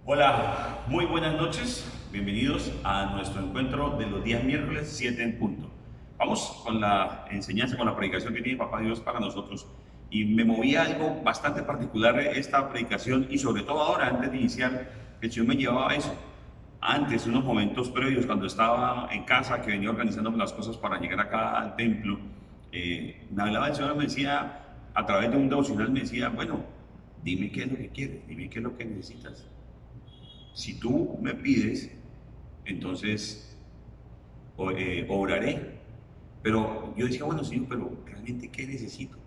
Hola, muy buenas noches. Bienvenidos a nuestro encuentro de los días miércoles 7 en punto. Vamos con la enseñanza, con la predicación que tiene Papá Dios para nosotros. Y me movía algo bastante particular esta predicación y sobre todo ahora, antes de iniciar, el Señor me llevaba a eso. Antes, unos momentos previos, cuando estaba en casa, que venía organizando las cosas para llegar acá al templo, me hablaba el Señor, me decía, a través de un devocional, me decía, bueno, dime qué es lo que quieres, dime qué es lo que necesitas. Si tú me pides, entonces obraré. Pero yo decía, bueno, Señor, pero realmente qué necesito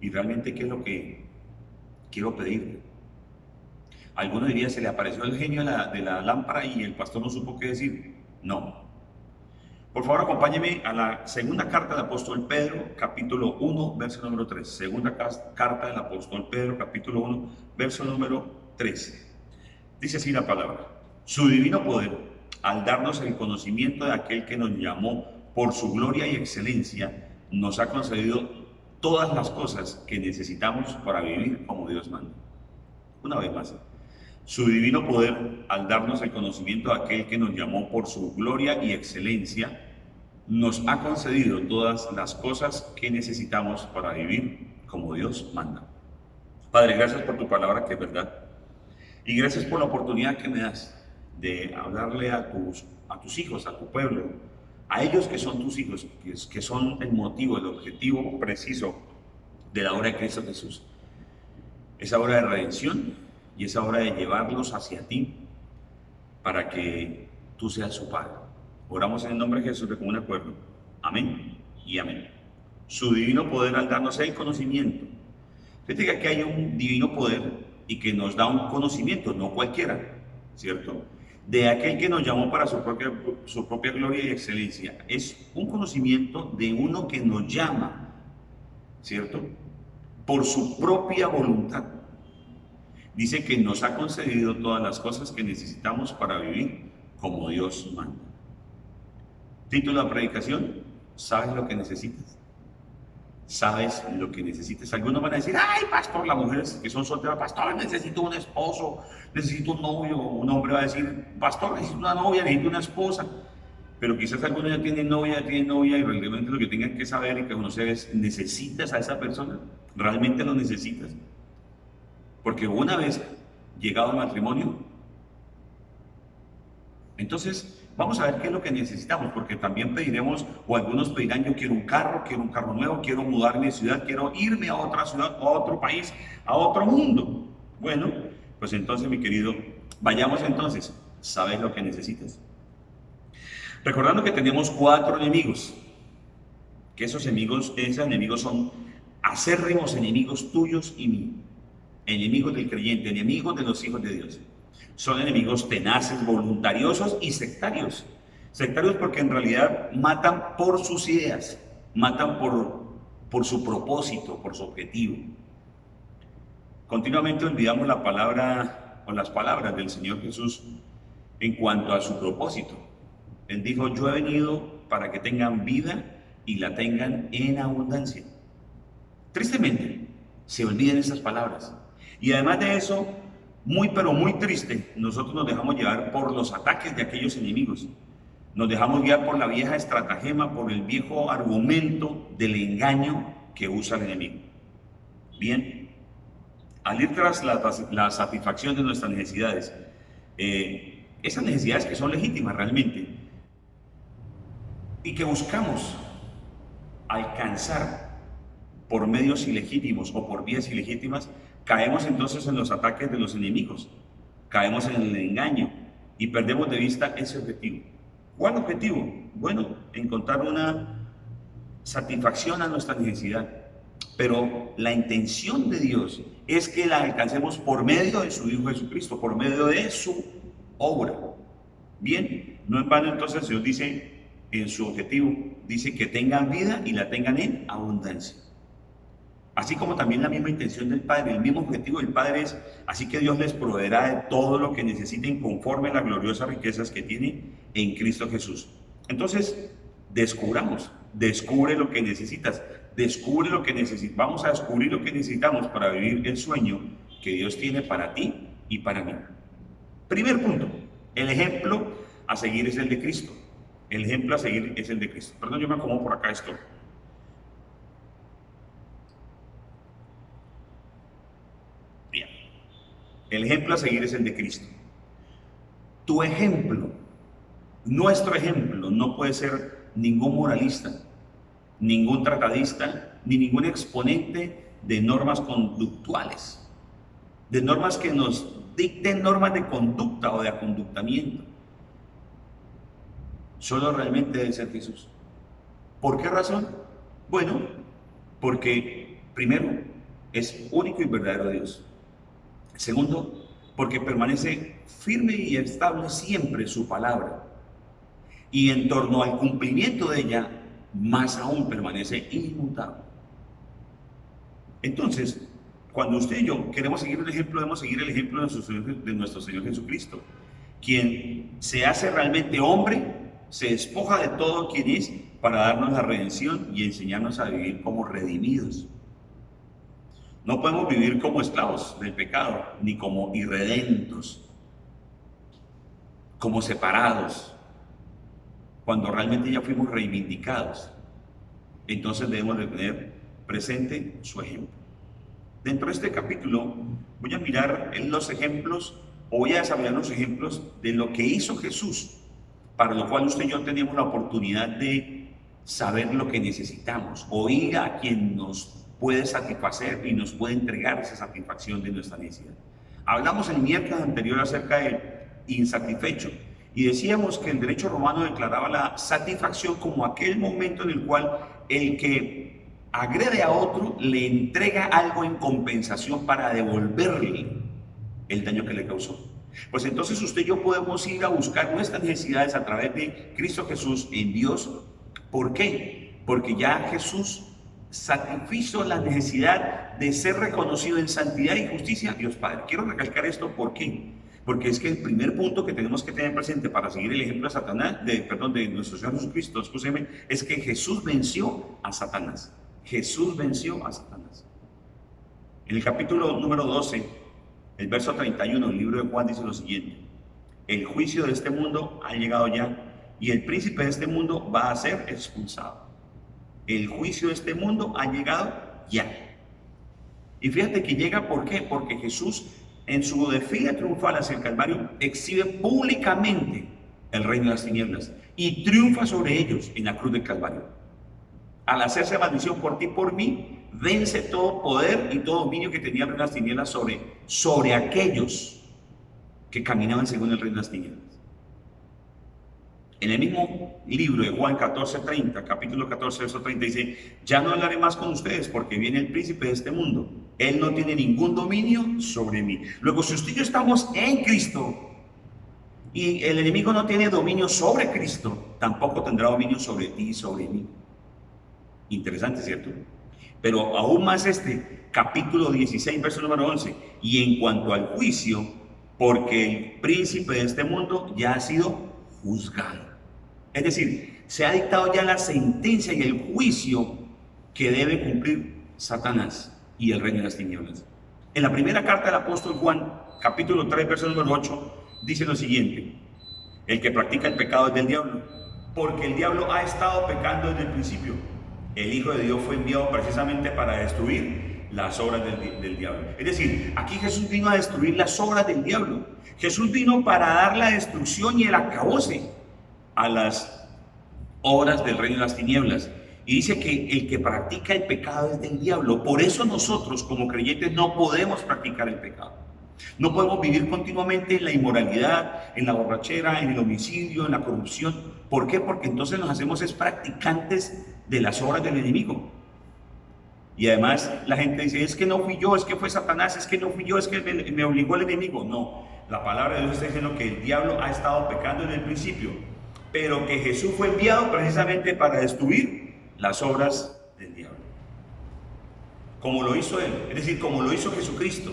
y realmente qué es lo que quiero pedirle. Algunos dirían, se le apareció el genio de la lámpara y el pastor no supo qué decir. No. Por favor, acompáñeme a la segunda carta del apóstol Pedro, capítulo 1, verso número 3. Segunda carta del apóstol Pedro, capítulo 1, verso número 3. Dice así la palabra: su divino poder, al darnos el conocimiento de aquel que nos llamó por su gloria y excelencia, nos ha concedido todas las cosas que necesitamos para vivir como Dios manda. Una vez más, su divino poder, al darnos el conocimiento de aquel que nos llamó por su gloria y excelencia, nos ha concedido todas las cosas que necesitamos para vivir como Dios manda. Padre, gracias por tu palabra que es verdad. Y gracias por la oportunidad que me das de hablarle a tus hijos, a tu pueblo, a ellos que son tus hijos, que son el motivo, el objetivo preciso de la obra de Cristo Jesús. Esa obra de redención y esa obra de llevarlos hacia ti para que tú seas su Padre. Oramos en el nombre de Jesús de común acuerdo. Amén y amén. Su divino poder al darnos el conocimiento. Fíjate que aquí hay un divino poder y que nos da un conocimiento, no cualquiera, ¿cierto? De aquel que nos llamó para su propia gloria y excelencia. Es un conocimiento de uno que nos llama, ¿cierto? Por su propia voluntad. Dice que nos ha concedido todas las cosas que necesitamos para vivir como Dios manda. Título de predicación: ¿sabes lo que necesitas? ¿Sabes lo que necesitas? Algunos van a decir, ay, pastor, las mujeres que son solteras, pastor, necesito un esposo, necesito un novio. Un hombre va a decir, pastor, necesito una novia, necesito una esposa. Pero quizás algunos ya tienen novia y realmente lo que tengan que saber y que conocer es, ¿necesitas a esa persona? ¿Realmente lo necesitas? Porque una vez llegado al matrimonio, entonces vamos a ver qué es lo que necesitamos, porque también pediremos, o algunos pedirán, yo quiero un carro nuevo, quiero mudarme de ciudad, quiero irme a otra ciudad, a otro país, a otro mundo. Bueno, pues entonces, mi querido, vayamos entonces. ¿Sabes lo que necesitas? Recordando que tenemos 4 enemigos, que esos enemigos son acérrimos enemigos tuyos y míos, enemigos del creyente, enemigos de los hijos de Dios. Son enemigos tenaces, voluntariosos y sectarios. Sectarios porque en realidad matan por sus ideas, matan por su propósito, por su objetivo. Continuamente olvidamos la palabra o las palabras del Señor Jesús en cuanto a su propósito. Él dijo, yo he venido para que tengan vida y la tengan en abundancia. Tristemente, se olvidan esas palabras. Y además de eso, muy pero muy triste, nosotros nos dejamos llevar por los ataques de aquellos enemigos. Nos dejamos guiar por la vieja estratagema, por el viejo argumento del engaño que usa el enemigo. Bien, al ir tras la satisfacción de nuestras necesidades, esas necesidades que son legítimas realmente y que buscamos alcanzar por medios ilegítimos o por vías ilegítimas, caemos entonces en los ataques de los enemigos, caemos en el engaño y perdemos de vista ese objetivo. ¿Cuál objetivo? Bueno, encontrar una satisfacción a nuestra necesidad, pero la intención de Dios es que la alcancemos por medio de su Hijo Jesucristo, por medio de su obra. Bien, no en vano entonces el Señor dice en su objetivo, dice que tengan vida y la tengan en abundancia. Así como también la misma intención del Padre, el mismo objetivo del Padre es, así que Dios les proveerá de todo lo que necesiten conforme a las gloriosas riquezas que tiene en Cristo Jesús. Entonces, descubre lo que necesitas, descubre lo que necesitas. Vamos a descubrir lo que necesitamos para vivir el sueño que Dios tiene para ti y para mí. Primer punto, el ejemplo a seguir es el de Cristo. El ejemplo a seguir es el de Cristo. Perdón, yo me acomodo por acá esto. Bien. El ejemplo a seguir es el de Cristo. Tu ejemplo, nuestro ejemplo, no puede ser ningún moralista, ningún tratadista, ni ningún exponente de normas conductuales, de normas que nos dicten normas de conducta o de aconductamiento. Solo realmente debe ser Jesús. ¿Por qué razón? Bueno, porque primero, es único y verdadero Dios. Segundo, porque permanece firme y estable siempre su palabra. Y en torno al cumplimiento de ella, más aún permanece inmutable. Entonces, cuando usted y yo queremos seguir un ejemplo, debemos seguir el ejemplo de nuestro Señor Jesucristo, quien se hace realmente hombre, se despoja de todo quien es para darnos la redención y enseñarnos a vivir como redimidos. No podemos vivir como esclavos del pecado, ni como irredentos, como separados, cuando realmente ya fuimos reivindicados. Entonces debemos de tener presente su ejemplo. Dentro de este capítulo voy a mirar en los ejemplos, o voy a desarrollar los ejemplos de lo que hizo Jesús, para lo cual usted y yo tenemos la oportunidad de saber lo que necesitamos, oír a quien nos puede satisfacer y nos puede entregar esa satisfacción de nuestra necesidad. Hablamos el miércoles anterior acerca del insatisfecho y decíamos que el derecho romano declaraba la satisfacción como aquel momento en el cual el que agrede a otro le entrega algo en compensación para devolverle el daño que le causó. Pues entonces usted y yo podemos ir a buscar nuestras necesidades a través de Cristo Jesús en Dios. ¿Por qué? Porque ya Jesús satisfizo la necesidad de ser reconocido en santidad y justicia a Dios Padre. Quiero recalcar esto, ¿por qué? Porque es que el primer punto que tenemos que tener presente para seguir el ejemplo de Satanás, de nuestro Señor Jesucristo, escúcheme, es que Jesús venció a Satanás. Jesús venció a Satanás. En el capítulo número 12, el verso 31 del libro de Juan dice lo siguiente: el juicio de este mundo ha llegado ya y el príncipe de este mundo va a ser expulsado. El juicio de este mundo ha llegado ya. Y fíjate que llega, ¿por qué? Porque Jesús en su desfile triunfal hacia el Calvario exhibe públicamente el reino de las tinieblas y triunfa sobre ellos en la cruz del Calvario. Al hacerse maldición por ti y por mí, vence todo poder y todo dominio que tenía el reino de las tinieblas sobre aquellos que caminaban según el reino de las tinieblas. En el mismo libro de Juan 14:30, capítulo 14, verso 30, dice: ya no hablaré más con ustedes porque viene el príncipe de este mundo. Él no tiene ningún dominio sobre mí. Luego, si usted y yo estamos en Cristo y el enemigo no tiene dominio sobre Cristo, tampoco tendrá dominio sobre ti y sobre mí. Interesante, ¿cierto? Pero aún más este capítulo 16, verso número 11. Y en cuanto al juicio, porque el príncipe de este mundo ya ha sido juzgado. Es decir, se ha dictado ya la sentencia y el juicio que debe cumplir Satanás y el reino de las tinieblas. En la primera carta del apóstol Juan, capítulo 3, verso número 8, dice lo siguiente: el que practica el pecado es del diablo, porque el diablo ha estado pecando desde el principio. El Hijo de Dios fue enviado precisamente para destruir las obras del diablo. Es decir, aquí Jesús vino a destruir las obras del diablo. Jesús vino para dar la destrucción y el acabose a las obras del reino de las tinieblas. Y dice que el que practica el pecado es del diablo. Por eso nosotros como creyentes no podemos practicar el pecado. No podemos vivir continuamente en la inmoralidad, en la borrachera, en el homicidio, en la corrupción. ¿Por qué? Porque entonces nos hacemos practicantes de las obras del enemigo. Y además la gente dice: es que no fui yo, es que fue Satanás, es que no fui yo, es que me obligó el enemigo. No, la palabra de Dios está diciendo que el diablo ha estado pecando en el principio, pero que Jesús fue enviado precisamente para destruir las obras del diablo. Como lo hizo él, es decir, como lo hizo Jesucristo,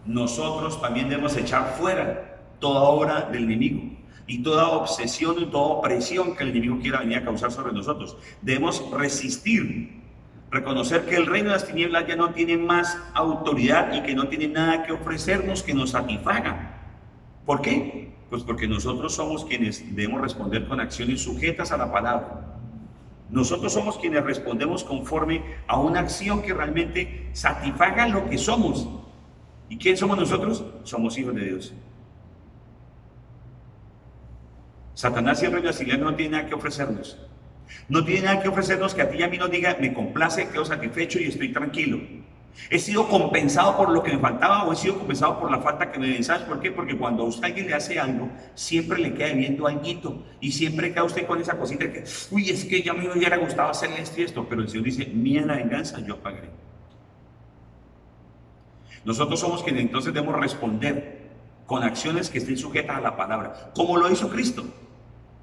nosotros también debemos echar fuera toda obra del enemigo y toda obsesión y toda opresión que el enemigo quiera venir a causar sobre nosotros. Debemos resistir, reconocer que el reino de las tinieblas ya no tiene más autoridad y que no tiene nada que ofrecernos que nos satisfaga. ¿Por qué? Pues porque nosotros somos quienes debemos responder con acciones sujetas a la palabra. Nosotros somos quienes respondemos conforme a una acción que realmente satisfaga lo que somos. ¿Y quién somos nosotros? Somos hijos de Dios. Satanás y el reino auxiliar no tiene nada que ofrecernos. No tiene nada que ofrecernos que a ti y a mí nos diga, me complace, quedo satisfecho y estoy tranquilo. He sido compensado por lo que me faltaba o he sido compensado por la falta que me ven. ¿Sabes por qué? Porque cuando a usted alguien le hace algo, siempre le queda debiendo alguito y siempre queda usted con esa cosita que, uy, es que ya me hubiera gustado hacerle esto y esto, pero el Señor dice, mía la venganza, yo pagaré. Nosotros somos quienes entonces debemos responder con acciones que estén sujetas a la palabra, como lo hizo Cristo.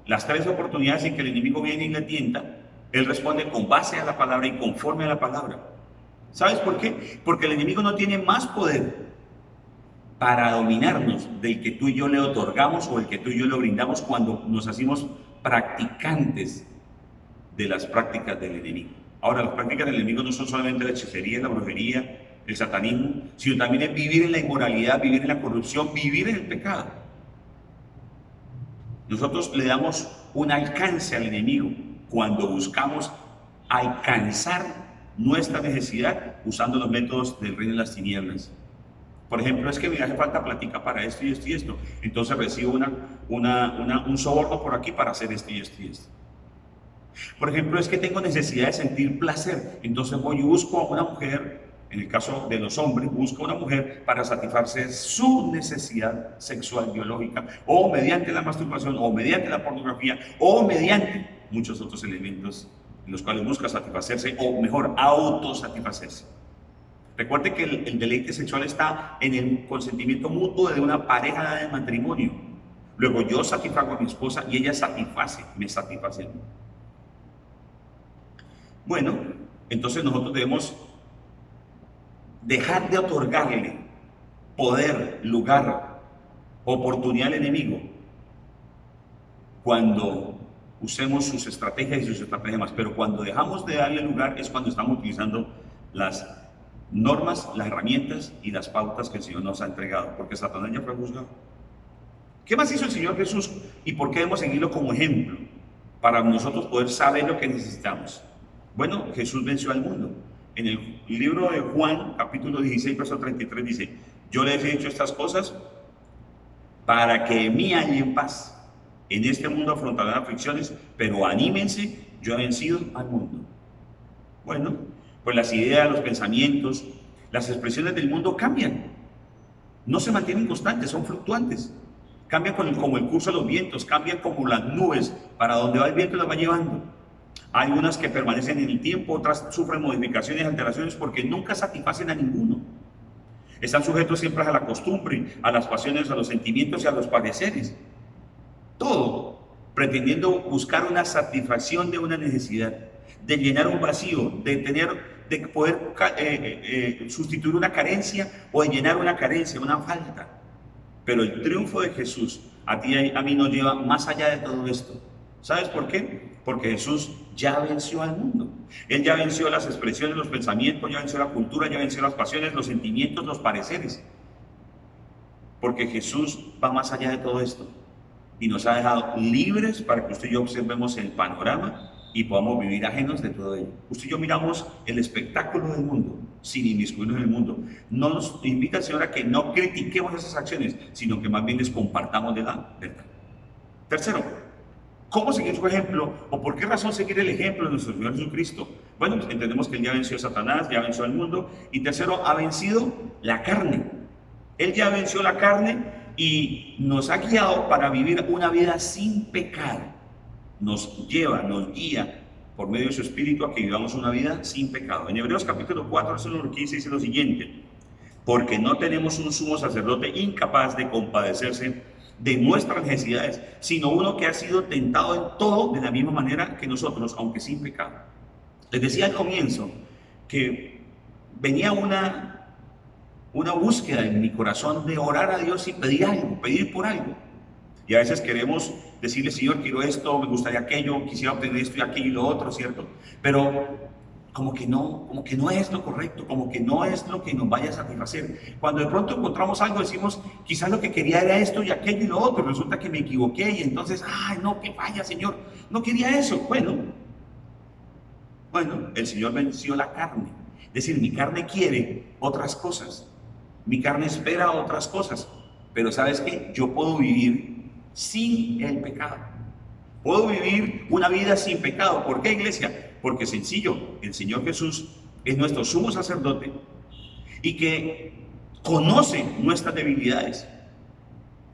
Las 3 oportunidades en que el enemigo viene y le tienta, Él responde con base a la palabra y conforme a la palabra. ¿Sabes por qué? Porque el enemigo no tiene más poder para dominarnos del que tú y yo le otorgamos o el que tú y yo le brindamos cuando nos hacemos practicantes de las prácticas del enemigo. Ahora, las prácticas del enemigo no son solamente la hechicería, la brujería, el satanismo, sino también es vivir en la inmoralidad, vivir en la corrupción, vivir en el pecado. Nosotros le damos un alcance al enemigo cuando buscamos alcanzar nuestra necesidad usando los métodos del reino de las tinieblas. Por ejemplo, es que me hace falta plática para esto y esto y esto. Entonces recibo un soborno por aquí para hacer esto y esto y esto. Por ejemplo, es que tengo necesidad de sentir placer. Entonces voy y busco a una mujer, en el caso de los hombres, busco a una mujer para satisfacer su necesidad sexual biológica, o mediante la masturbación, o mediante la pornografía, o mediante muchos otros elementos en los cuales busca satisfacerse, o mejor, autosatisfacerse. Recuerde que el deleite sexual está en el consentimiento mutuo de una pareja de matrimonio. Luego yo satisfago a mi esposa y ella me satisface a mí. Bueno, entonces nosotros debemos dejar de otorgarle poder, lugar, oportunidad al enemigo cuando usemos sus estrategias y sus estratagemas, pero cuando dejamos de darle lugar es cuando estamos utilizando las normas, las herramientas y las pautas que el Señor nos ha entregado, porque Satanás ya fue juzgado. ¿Qué más hizo el Señor Jesús y por qué debemos seguirlo como ejemplo para nosotros poder saber lo que necesitamos? Bueno, Jesús venció al mundo. En el libro de Juan, capítulo 16, verso 33 dice, yo les he dicho estas cosas para que en mí hallen paz. En este mundo afrontarán aflicciones, pero anímense, yo he vencido al mundo. Bueno, pues las ideas, los pensamientos, las expresiones del mundo cambian. No se mantienen constantes, son fluctuantes. Cambian como el curso de los vientos, cambian como las nubes, para donde va el viento las va llevando. Hay unas que permanecen en el tiempo, otras sufren modificaciones y alteraciones porque nunca satisfacen a ninguno. Están sujetos siempre a la costumbre, a las pasiones, a los sentimientos y a los pareceres. Todo pretendiendo buscar una satisfacción de una necesidad, de llenar un vacío, de poder sustituir una carencia o de llenar una carencia, una falta. Pero el triunfo de Jesús a ti y a mí nos lleva más allá de todo esto. ¿Sabes por qué? Porque Jesús ya venció al mundo. Él ya venció las expresiones, los pensamientos, ya venció la cultura, ya venció las pasiones, los sentimientos, los pareceres. Porque Jesús va más allá de todo esto y nos ha dejado libres para que usted y yo observemos el panorama y podamos vivir ajenos de todo ello. Usted y yo miramos el espectáculo del mundo sin inmiscuirnos en el mundo. No nos invita el Señor a que no critiquemos esas acciones, sino que más bien les compartamos de la verdad. Tercero, ¿cómo seguir su ejemplo? ¿O por qué razón seguir el ejemplo de nuestro Señor Jesucristo? Bueno, pues entendemos que Él ya venció a Satanás, ya venció al mundo. Y tercero, ha vencido la carne. Él ya venció la carne y nos ha guiado para vivir una vida sin pecado. Nos lleva, nos guía por medio de su Espíritu a que vivamos una vida sin pecado. En Hebreos capítulo 4, versículo 15 dice lo siguiente: porque no tenemos un sumo sacerdote incapaz de compadecerse de nuestras necesidades, sino uno que ha sido tentado en todo de la misma manera que nosotros, aunque sin pecado. Les decía al comienzo que venía una búsqueda en mi corazón de orar a Dios y pedir algo, pedir por algo. Y a veces queremos decirle, Señor, quiero esto, me gustaría aquello, quisiera obtener esto y aquello y lo otro, ¿cierto? Pero como que no es lo correcto, como que no es lo que nos vaya a satisfacer. Cuando de pronto encontramos algo, decimos, quizás lo que quería era esto y aquello y lo otro, resulta que me equivoqué y entonces, ay, no, que vaya, Señor, no quería eso. Bueno, el Señor venció la carne. Es decir, mi carne quiere otras cosas, mi carne espera otras cosas, pero ¿sabes qué? Yo puedo vivir sin el pecado. Puedo vivir una vida sin pecado. ¿Por qué, iglesia? Porque sencillo, el Señor Jesús es nuestro sumo sacerdote y que conoce nuestras debilidades.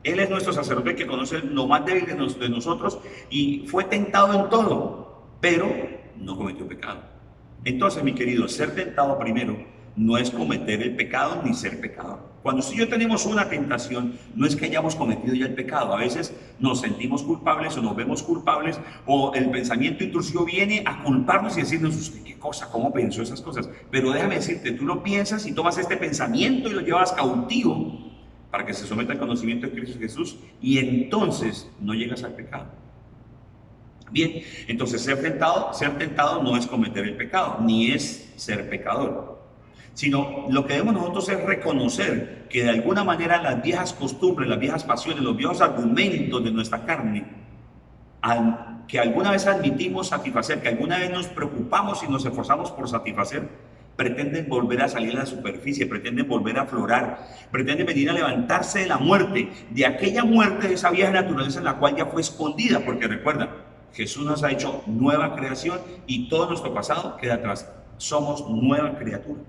Él es nuestro sacerdote que conoce lo más débil de nosotros y fue tentado en todo, pero no cometió pecado. Entonces, mi querido, ser tentado primero no es cometer el pecado ni ser pecador. Cuando usted y yo tenemos una tentación, no es que hayamos cometido ya el pecado. A veces nos sentimos culpables o nos vemos culpables o el pensamiento intrusivo viene a culparnos y decirnos, usted qué cosa, cómo pensó esas cosas. Pero déjame decirte, tú lo piensas y tomas este pensamiento y lo llevas cautivo para que se someta al conocimiento de Cristo Jesús y entonces no llegas al pecado. Bien, entonces ser tentado no es cometer el pecado, ni es ser pecador, sino lo que debemos nosotros es reconocer que de alguna manera las viejas costumbres, las viejas pasiones, los viejos argumentos de nuestra carne, que alguna vez admitimos satisfacer, que alguna vez nos preocupamos y nos esforzamos por satisfacer, pretenden volver a salir a la superficie, pretenden volver a aflorar, pretenden venir a levantarse de la muerte, de aquella muerte de esa vieja naturaleza en la cual ya fue escondida, porque recuerda, Jesús nos ha hecho nueva creación y todo nuestro pasado queda atrás. Somos nueva criatura.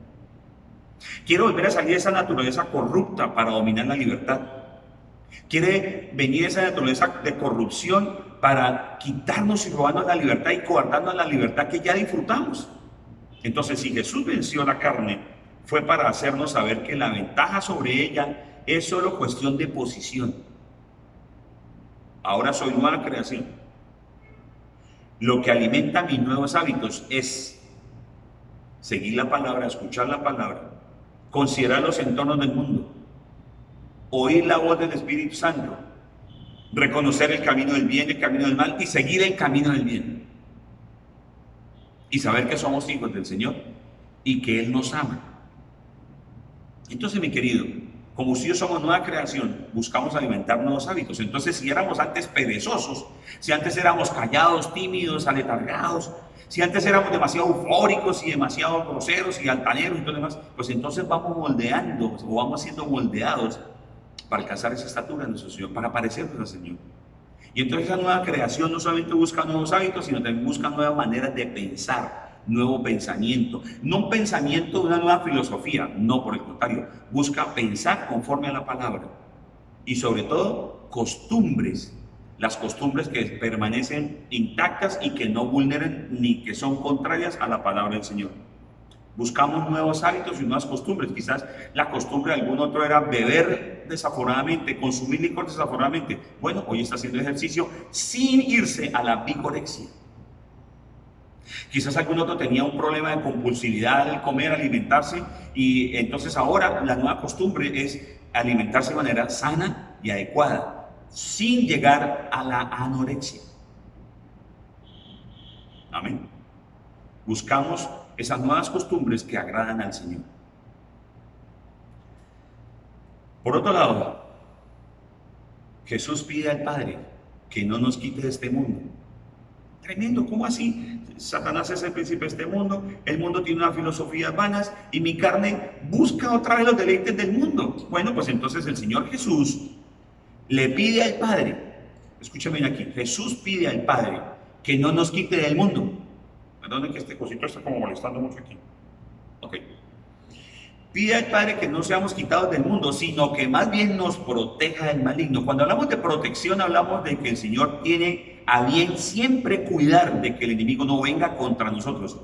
Quiere volver a salir de esa naturaleza corrupta para dominar la libertad. Quiere venir esa naturaleza de corrupción para quitarnos y robarnos la libertad y coartarnos la libertad que ya disfrutamos. Entonces, si Jesús venció la carne, fue para hacernos saber que la ventaja sobre ella es solo cuestión de posición. Ahora soy nueva creación. Lo que alimenta mis nuevos hábitos es seguir la palabra, escuchar la palabra, considerar los entornos del mundo, oír la voz del Espíritu Santo, reconocer el camino del bien, el camino del mal y seguir el camino del bien. Y saber que somos hijos del Señor y que Él nos ama. Entonces, mi querido, como si yo somos nueva creación, buscamos alimentar nuevos hábitos. Entonces, si éramos antes perezosos, si antes éramos callados, tímidos, aletargados, si antes éramos demasiado eufóricos y demasiado groseros y altaneros y todo lo demás, pues entonces vamos moldeando o vamos siendo moldeados para alcanzar esa estatura de nuestro Señor, para parecernos al Señor. Y entonces esa nueva creación no solamente busca nuevos hábitos, sino también busca nuevas maneras de pensar, nuevo pensamiento. No un pensamiento de una nueva filosofía, no, por el contrario, busca pensar conforme a la palabra. Y sobre todo, costumbres, las costumbres que permanecen intactas y que no vulneren ni que son contrarias a la palabra del Señor. Buscamos nuevos hábitos y nuevas costumbres. Quizás la costumbre de algún otro era beber desaforadamente, consumir licor desaforadamente. Bueno, hoy está haciendo ejercicio sin irse a la vigorexia. Quizás algún otro tenía un problema de compulsividad al comer, alimentarse, y entonces ahora la nueva costumbre es alimentarse de manera sana y adecuada, sin llegar a la anorexia. Amén. Buscamos esas nuevas costumbres que agradan al Señor. Por otro lado, Jesús pide al Padre que no nos quite de este mundo. Tremendo, ¿cómo así? Satanás es el príncipe de este mundo, el mundo tiene unas filosofías vanas y mi carne busca otra vez los deleites del mundo. Bueno, pues entonces el Señor Jesús le pide al Padre, escúchame bien aquí, Jesús pide al Padre que no nos quite del mundo. Perdón que este cosito está como molestando mucho aquí. Ok. Pide al Padre que no seamos quitados del mundo, sino que más bien nos proteja del maligno. Cuando hablamos de protección, hablamos de que el Señor tiene a bien siempre cuidar de que el enemigo no venga contra nosotros.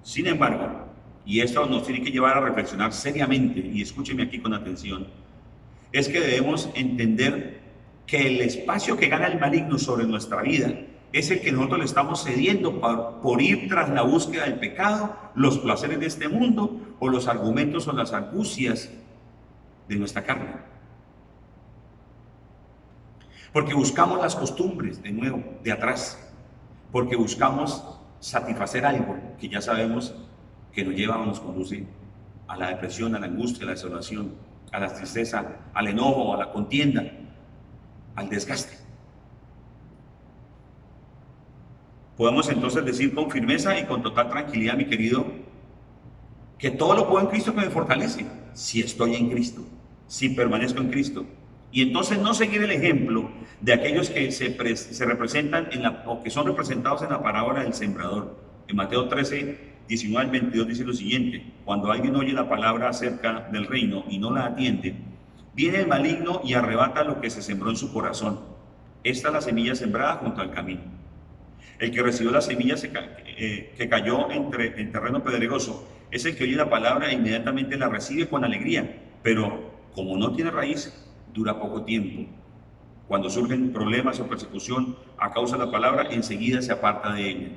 Sin embargo, y esto nos tiene que llevar a reflexionar seriamente, y escúcheme aquí con atención, es que debemos entender que el espacio que gana el maligno sobre nuestra vida es el que nosotros le estamos cediendo por ir tras la búsqueda del pecado, los placeres de este mundo o los argumentos o las argucias de nuestra carne. Porque buscamos las costumbres, de nuevo, de atrás. Porque buscamos satisfacer algo que ya sabemos que nos lleva o nos conduce a la depresión, a la angustia, a la desolación, a la tristeza, al enojo, a la contienda, al desgaste. Podemos entonces decir con firmeza y con total tranquilidad, mi querido, que todo lo puedo en Cristo que me fortalece, si estoy en Cristo, si permanezco en Cristo. Y entonces no seguir el ejemplo de aquellos que se representan o que son representados en la parábola del sembrador. En Mateo 13, 19 al 22 dice lo siguiente: cuando alguien oye la palabra acerca del reino y no la atiende, viene el maligno y arrebata lo que se sembró en su corazón. Esta es la semilla sembrada junto al camino. El que recibió la semilla que cayó en terreno pedregoso es el que oye la palabra e inmediatamente la recibe con alegría, pero como no tiene raíz, dura poco tiempo. Cuando surgen problemas o persecución a causa de la palabra, enseguida se aparta de ella.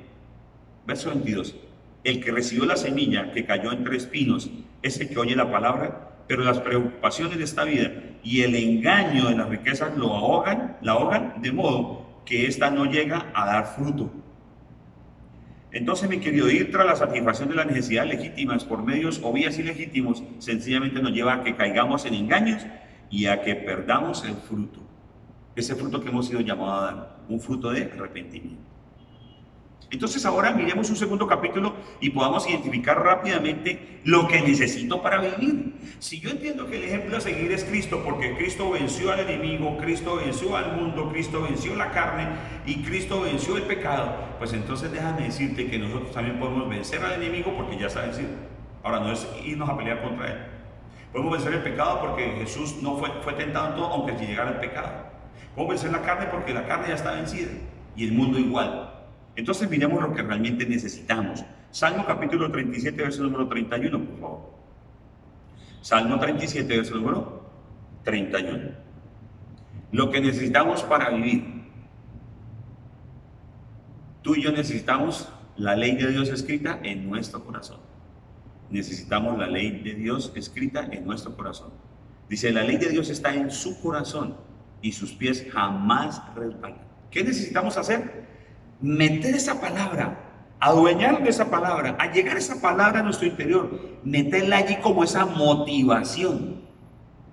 Verso 22. El que recibió la semilla que cayó entre espinos es el que oye la palabra, pero las preocupaciones de esta vida y el engaño de las riquezas la ahogan de modo que ésta no llega a dar fruto. Entonces, mi querido, ir tras la satisfacción de las necesidades legítimas por medios o vías ilegítimos sencillamente nos lleva a que caigamos en engaños y a que perdamos el fruto, ese fruto que hemos sido llamados a dar, un fruto de arrepentimiento. Entonces ahora miremos un segundo capítulo y podamos identificar rápidamente lo que necesito para vivir. Si yo entiendo que el ejemplo a seguir es Cristo, porque Cristo venció al enemigo, Cristo venció al mundo, Cristo venció la carne y Cristo venció el pecado, pues entonces déjame decirte que nosotros también podemos vencer al enemigo porque ya está vencido. Ahora no es irnos a pelear contra él. Podemos vencer el pecado porque Jesús no fue tentado en todo, aunque llegara el pecado. Podemos vencer la carne porque la carne ya está vencida y el mundo igual. Entonces miremos lo que realmente necesitamos. Salmo capítulo 37, verso número 31, por favor. Salmo 37, verso número 31. Lo que necesitamos para vivir. Tú y yo necesitamos la ley de Dios escrita en nuestro corazón. Necesitamos la ley de Dios escrita en nuestro corazón. Dice, la ley de Dios está en su corazón y sus pies jamás resbalan. ¿Qué necesitamos hacer? Meter esa palabra, adueñarnos de esa palabra, a llegar a esa palabra a nuestro interior, meterla allí como esa motivación.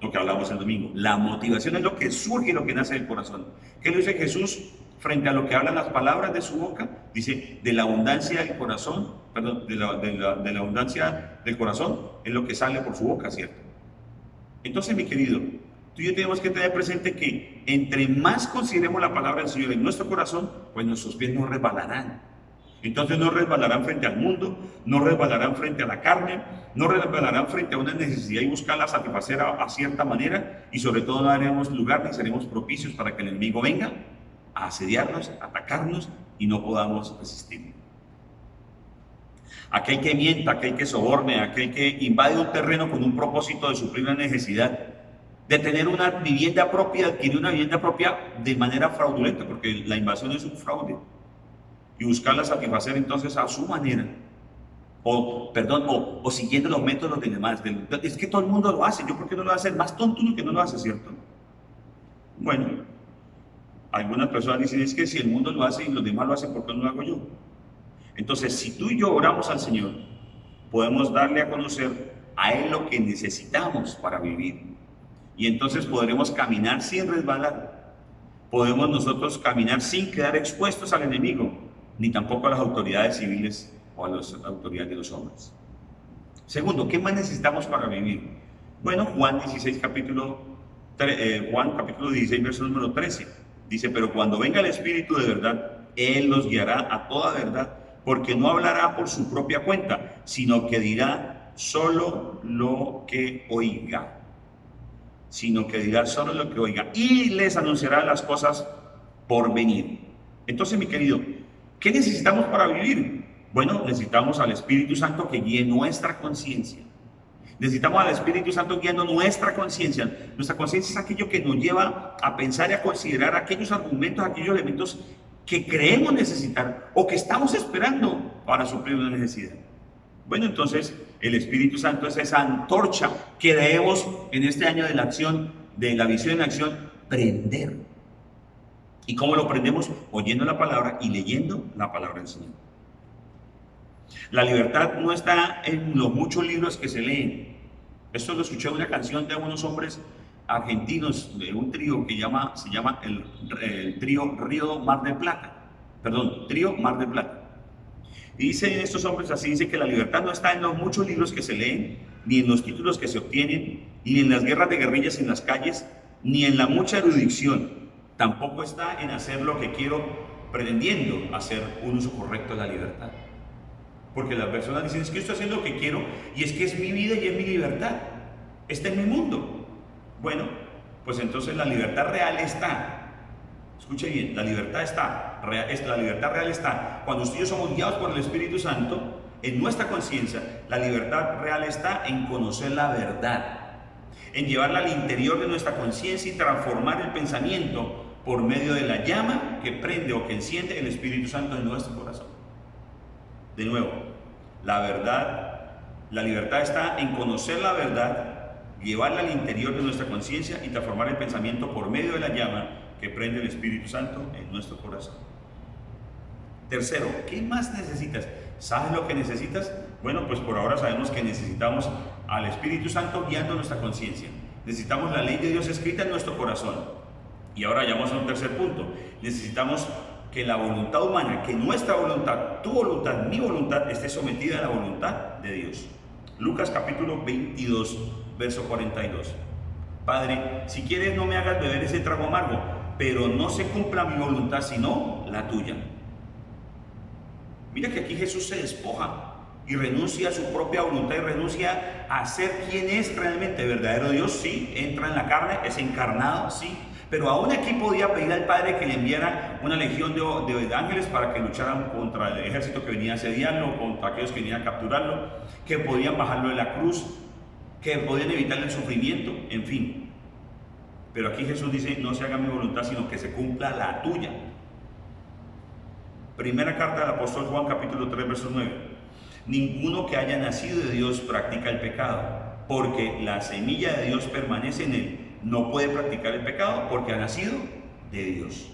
Lo que hablamos el domingo, la motivación es lo que surge y lo que nace del corazón. ¿Qué le dice Jesús frente a lo que hablan las palabras de su boca? Dice, de la abundancia del corazón, perdón, de la abundancia del corazón es lo que sale por su boca, ¿cierto? Entonces, mi querido, tú y yo tenemos que tener presente que entre más consideremos la palabra del Señor en nuestro corazón, pues nuestros pies no resbalarán. Entonces no resbalarán frente al mundo, no resbalarán frente a la carne, no resbalarán frente a una necesidad y buscarla satisfacer a cierta manera, y sobre todo no haremos lugar ni seremos propicios para que el enemigo venga a asediarnos, a atacarnos y no podamos resistir. Aquel que mienta, aquel que soborne, aquel que invade un terreno con un propósito de suplir una necesidad, de tener una vivienda propia, adquirir una vivienda propia de manera fraudulenta, porque la invasión es un fraude, y buscarla satisfacer entonces a su manera, o siguiendo los métodos de los demás. Es que todo el mundo lo hace, yo por qué no lo hace, más tonto uno que no lo hace, ¿cierto? Bueno, algunas personas dicen, es que si el mundo lo hace y los demás lo hacen, ¿por qué no lo hago yo? Entonces, si tú y yo oramos al Señor, podemos darle a conocer a Él lo que necesitamos para vivir. Y entonces podremos caminar sin resbalar. Podemos nosotros caminar sin quedar expuestos al enemigo, ni tampoco a las autoridades civiles o a las autoridades de los hombres. Segundo, ¿qué más necesitamos para vivir? Bueno, Juan capítulo 16, verso número 13. Dice, pero cuando venga el Espíritu de verdad, Él los guiará a toda verdad, porque no hablará por su propia cuenta, sino que dirá solo lo que oiga. Y les anunciará las cosas por venir. Entonces, mi querido, ¿qué necesitamos para vivir? Bueno, necesitamos al Espíritu Santo que guíe nuestra conciencia. Necesitamos al Espíritu Santo guiando nuestra conciencia. Nuestra conciencia es aquello que nos lleva a pensar y a considerar aquellos argumentos, aquellos elementos que creemos necesitar o que estamos esperando para suplir una necesidad. Bueno, entonces el Espíritu Santo es esa antorcha que debemos en este año de la acción, de la visión en acción, prender. ¿Y cómo lo prendemos? Oyendo la palabra y leyendo la palabra del Señor. La libertad no está en los muchos libros que se leen. Esto lo escuché en una canción de unos hombres argentinos, de un trío que se llama el trío Río Mar del Plata. Perdón, trío Mar del Plata. Y dicen estos hombres así, dice que la libertad no está en los muchos libros que se leen, ni en los títulos que se obtienen, ni en las guerras de guerrillas en las calles, ni en la mucha erudición. Tampoco está en hacer lo que quiero, pretendiendo hacer un uso correcto de la libertad. Porque las personas dicen, es que yo estoy haciendo lo que quiero, y es que es mi vida y es mi libertad. Este es mi mundo. Bueno, pues entonces la libertad real está. Escuche bien, la libertad la libertad real está cuando usted y yo somos guiados por el Espíritu Santo en nuestra conciencia. La libertad real está en conocer la verdad, en llevarla al interior de nuestra conciencia y transformar el pensamiento por medio de la llama que prende o que enciende el Espíritu Santo en nuestro corazón. De nuevo, la libertad está en conocer la verdad, llevarla al interior de nuestra conciencia y transformar el pensamiento por medio de la llama que prende el Espíritu Santo en nuestro corazón. Tercero, ¿qué más necesitas? ¿Sabes lo que necesitas? Bueno, pues por ahora sabemos que necesitamos al Espíritu Santo guiando nuestra conciencia. Necesitamos la ley de Dios escrita en nuestro corazón. Y ahora llegamos a un tercer punto. Necesitamos que la voluntad humana, que nuestra voluntad, tu voluntad, mi voluntad, esté sometida a la voluntad de Dios. Lucas capítulo 22, verso 42. Padre, si quieres no me hagas beber ese trago amargo, pero no se cumpla mi voluntad sino la tuya. Mira que aquí Jesús se despoja y renuncia a su propia voluntad y renuncia a ser quien es realmente. Verdadero Dios, sí, entra en la carne, es encarnado, sí, pero aún aquí podía pedir al Padre que le enviara una legión de ángeles para que lucharan contra el ejército que venía a asediarlo, contra aquellos que venían a capturarlo, que podían bajarlo de la cruz, que podían evitarle el sufrimiento, en fin. Pero aquí Jesús dice, no se haga mi voluntad, sino que se cumpla la tuya. Primera carta del apóstol Juan, capítulo 3, verso 9. Ninguno que haya nacido de Dios practica el pecado, porque la semilla de Dios permanece en él. No puede practicar el pecado porque ha nacido de Dios.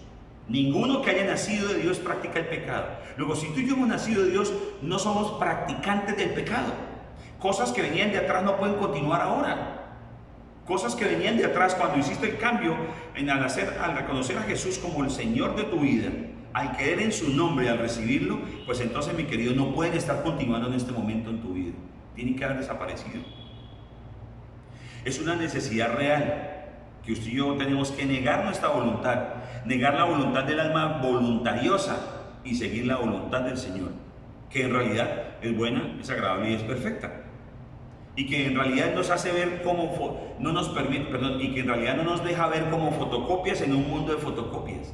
Ninguno que haya nacido de Dios practica el pecado. Luego, si tú y yo hemos nacido de Dios, no somos practicantes del pecado. Cosas que venían de atrás no pueden continuar ahora. Cosas que venían de atrás cuando hiciste el cambio al reconocer a Jesús como el Señor de tu vida, al creer en su nombre, al recibirlo, pues entonces, mi querido, no pueden estar continuando en este momento en tu vida. Tienen que haber desaparecido. Es una necesidad real que usted y yo tenemos que negar nuestra voluntad, negar la voluntad del alma voluntariosa y seguir la voluntad del Señor, que en realidad es buena, es agradable y es perfecta. Y que en realidad nos hace ver como, y que en realidad no nos deja ver como fotocopias en un mundo de fotocopias.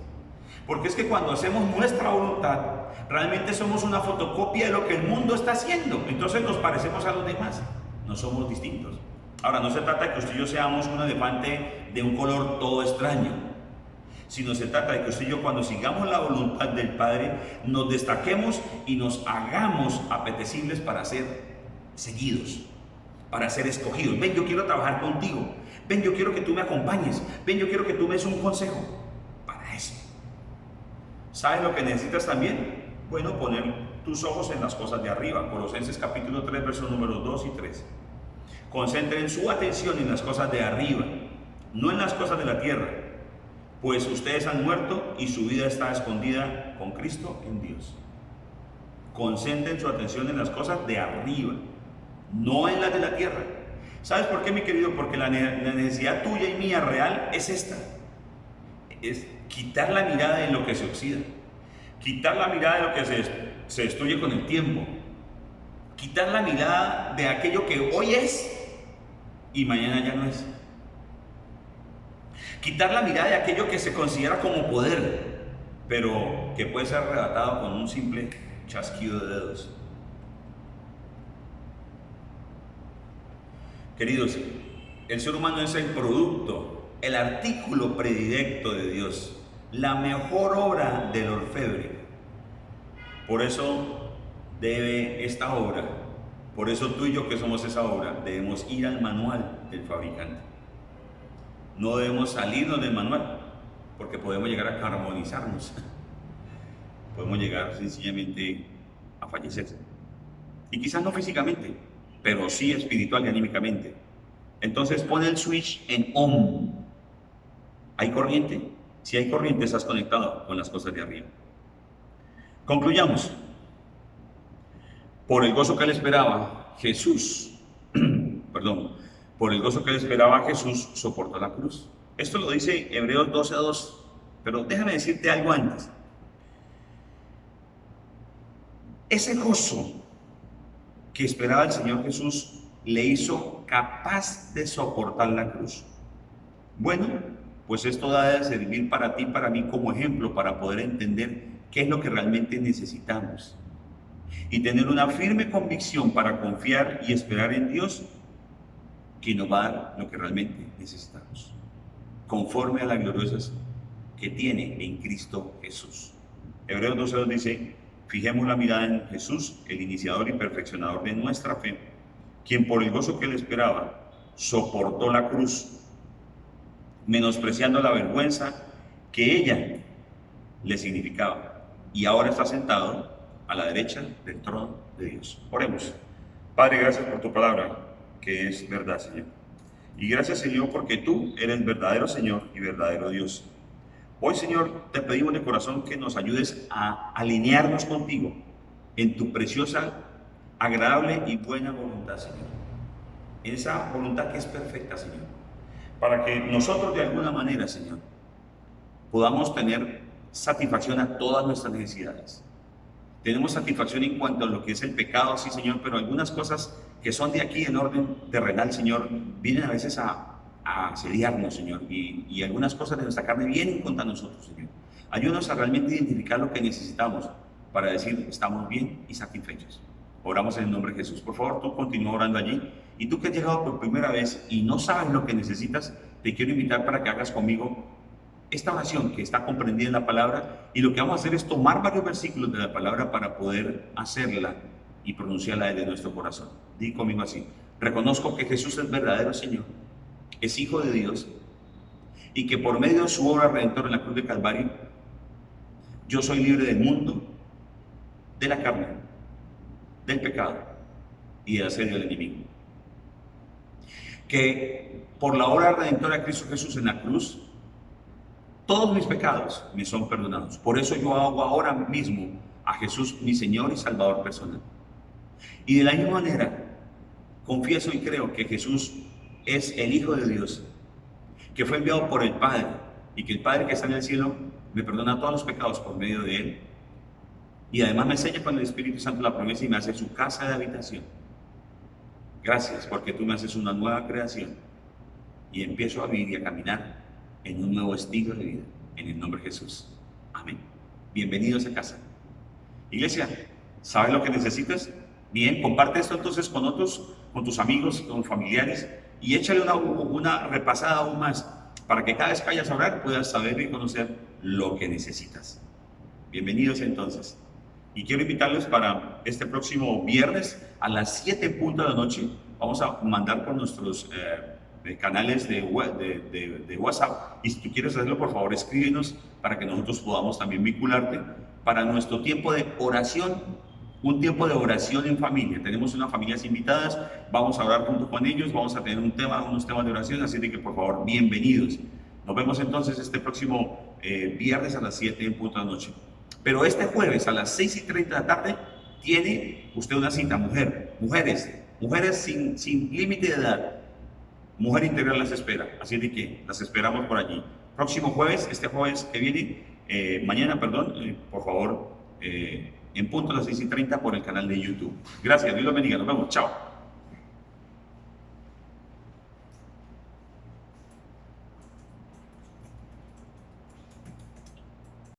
Porque es que cuando hacemos nuestra voluntad, realmente somos una fotocopia de lo que el mundo está haciendo. Entonces nos parecemos a los demás, no somos distintos. Ahora, no se trata de que usted y yo seamos un elefante de un color todo extraño, sino se trata de que usted y yo, cuando sigamos la voluntad del Padre, nos destaquemos y nos hagamos apetecibles para ser seguidos, para ser escogidos. Ven, yo quiero trabajar contigo. Ven, yo quiero que tú me acompañes. Ven, yo quiero que tú me des un consejo. Para eso. ¿Sabes lo que necesitas también? Bueno, poner tus ojos en las cosas de arriba. Colosenses capítulo 3, versos números 2 y 3. Concentren su atención en las cosas de arriba, no en las cosas de la tierra, pues ustedes han muerto y su vida está escondida con Cristo en Dios. Concentren su atención en las cosas de arriba, no en las de la tierra. ¿Sabes por qué, mi querido? Porque la necesidad tuya y mía real es esta. Es quitar la mirada en lo que se oxida, quitar la mirada de lo que se destruye con el tiempo, quitar la mirada de aquello que hoy es y mañana ya no es. Quitar la mirada de aquello que se considera como poder, pero que puede ser arrebatado con un simple chasquido de dedos. Queridos, el ser humano es el producto, el artículo predilecto de Dios, la mejor obra del orfebre. Por eso debe esta obra, por eso tú y yo que somos esa obra, debemos ir al manual del fabricante. No debemos salirnos del manual, porque podemos llegar a carbonizarnos. Podemos llegar sencillamente a fallecer. Y quizás no físicamente, pero sí espiritual y anímicamente. Entonces pone el switch en on. ¿Hay corriente? Si hay corriente, estás conectado con las cosas de arriba. Concluyamos. Por el gozo que le esperaba, Jesús, perdón, por el gozo que le esperaba, Jesús soportó la cruz. Esto lo dice Hebreos 12:2, pero déjame decirte algo antes. Ese gozo que esperaba el Señor Jesús le hizo capaz de soportar la cruz. Bueno, pues esto da de servir para ti y para mí como ejemplo para poder entender qué es lo que realmente necesitamos y tener una firme convicción para confiar y esperar en Dios, que nos va a dar lo que realmente necesitamos, conforme a las gloriosas que tiene en Cristo Jesús. Hebreos 12:2 dice: fijemos la mirada en Jesús, el iniciador y perfeccionador de nuestra fe, quien por el gozo que le esperaba soportó la cruz, menospreciando la vergüenza que ella le significaba, y ahora está sentado a la derecha del trono de Dios. Oremos. Padre, gracias por tu palabra, que es verdad, Señor. Y gracias, Señor, porque tú eres verdadero Señor y verdadero Dios. Hoy, Señor, te pedimos de corazón que nos ayudes a alinearnos contigo en tu preciosa, agradable y buena voluntad, Señor. En esa voluntad que es perfecta, Señor. Para que nosotros de alguna manera, Señor, podamos tener satisfacción a todas nuestras necesidades. Tenemos satisfacción en cuanto a lo que es el pecado, sí, Señor, pero algunas cosas que son de aquí en orden terrenal, Señor, vienen a veces a asediarnos, Señor, y algunas cosas de nuestra carne vienen contra nosotros, Señor. Ayúdanos a realmente identificar lo que necesitamos para decir estamos bien y satisfechos. Oramos en el nombre de Jesús. Por favor, tú continúa orando allí. Y tú que has llegado por primera vez y no sabes lo que necesitas, te quiero invitar para que hagas conmigo esta oración que está comprendida en la palabra, y lo que vamos a hacer es tomar varios versículos de la palabra para poder hacerla y pronunciarla desde nuestro corazón. Di conmigo así: reconozco que Jesús es verdadero Señor, es Hijo de Dios, y que por medio de su obra redentora en la cruz de Calvario, yo soy libre del mundo, de la carne, del pecado y del asedio del enemigo. Que por la obra redentora de Cristo Jesús en la cruz, todos mis pecados me son perdonados. Por eso yo hago ahora mismo a Jesús mi Señor y Salvador personal. Y de la misma manera, confieso y creo que Jesús es el Hijo de Dios, que fue enviado por el Padre, y que el Padre que está en el cielo me perdona todos los pecados por medio de Él. Y además me enseña con el Espíritu Santo la promesa y me hace su casa de habitación. Gracias, porque tú me haces una nueva creación y empiezo a vivir y a caminar en un nuevo estilo de vida, en el nombre de Jesús. Amén. Bienvenidos a casa. Iglesia, ¿sabes lo que necesitas? Bien, comparte esto entonces con otros, con tus amigos, con familiares, y échale una repasada aún más, para que cada vez que vayas a orar puedas saber y conocer lo que necesitas. Bienvenidos entonces. Y quiero invitarles para este próximo viernes a las 7 en punto de la noche. Vamos a mandar por nuestros canales de WhatsApp, y si tú quieres hacerlo, por favor escríbenos para que nosotros podamos también vincularte para nuestro tiempo de oración, un tiempo de oración en familia. Tenemos unas familias invitadas, vamos a orar junto con ellos, vamos a tener unos temas de oración, así de que por favor, bienvenidos. Nos vemos entonces este próximo viernes a las 7 en punto de la noche. Pero este jueves a las 6:30 de la tarde tiene usted una cita, mujeres sin límite de edad. Mujer Integral las espera, así de que las esperamos por allí. Próximo jueves, este jueves que viene, mañana, por favor, en punto a las 6:30 por el canal de YouTube. Gracias, Dios los bendiga, nos vemos, chao.